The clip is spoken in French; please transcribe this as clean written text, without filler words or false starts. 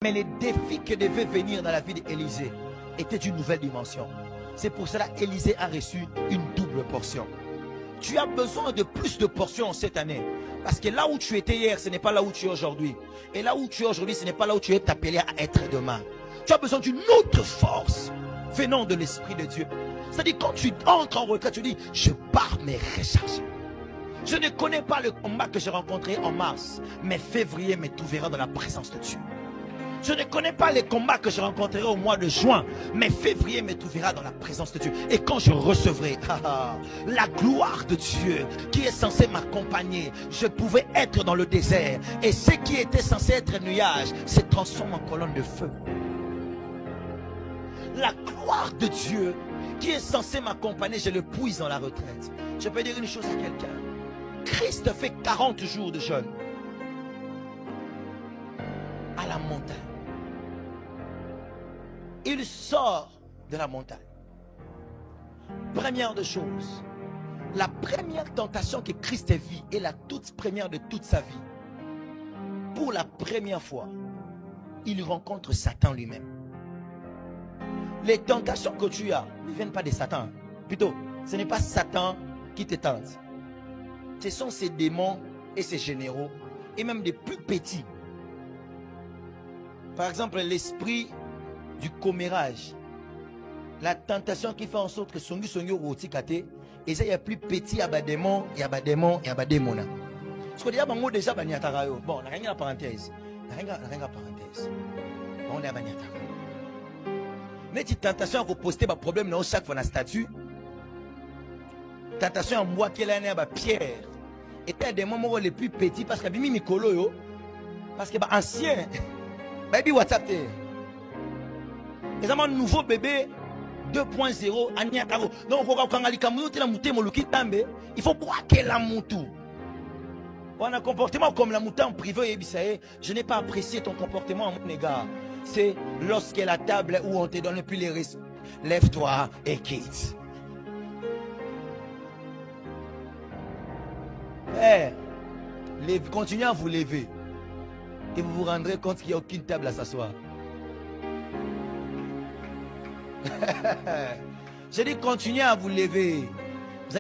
Mais les défis qui devaient venir dans la vie d'Élisée étaient d'une nouvelle dimension. C'est pour cela qu'Élisée a reçu une double portion. Tu as besoin de plus de portions cette année. Parce que là où tu étais hier, ce n'est pas là où tu es aujourd'hui. Et là où tu es aujourd'hui, ce n'est pas là où tu es appelé à être demain. Tu as besoin d'une autre force venant de l'Esprit de Dieu. C'est-à-dire quand tu entres en retraite, tu dis, je pars me recharger. Je ne connais pas le combat que j'ai rencontré en mars, mais février me trouvera dans la présence de Dieu. Je ne connais pas les combats que je rencontrerai au mois de juin, mais février me trouvera dans la présence de Dieu. Et quand je recevrai la gloire de Dieu qui est censée m'accompagner, je pouvais être dans le désert. Et ce qui était censé être un nuage se transforme en colonne de feu. La gloire de Dieu qui est censée m'accompagner, je le puise dans la retraite. Je peux dire une chose à quelqu'un. Christ fait 40 jours de jeûne à la montagne. Il sort de la montagne. Première de choses, la première tentation que Christ vit est la toute première de toute sa vie. Pour la première fois, il rencontre Satan lui-même. Les tentations que tu as ne viennent pas de Satan. Plutôt, ce n'est pas Satan qui te tente. Ce sont ces démons et ces généraux, et même des plus petits. Par exemple, l'esprit du commérage. La tentation qui fait en sorte que Songi Songi Roti Kate, et ça, il y a plus petit, il y a des démons, il y a des démons, il y a des démons. Ce qu'on dit, déjà, bon, on n'a rien à parenthèse. On n'a rien à parenthèse. On est à Banyatara. Mais si tentation à poster un problème dans chaque fois dans statut, tentation à moi qui est là, Pierre, était des moments les plus petits parce que Bimi Mikolo, parce que ancien, baby WhatsApp, ils ont un nouveau bébé 2.0 à Niataro. Donc, il faut croire qu'elle a mon tout. On a un comportement comme la mouton en privé, je n'ai pas apprécié ton comportement à mon égard. C'est lorsque la table où on te donne plus les risques. Lève-toi et quitte. Continuez à vous lever. Et vous vous rendrez compte qu'il n'y a aucune table à s'asseoir. J'ai dit continuez à vous lever.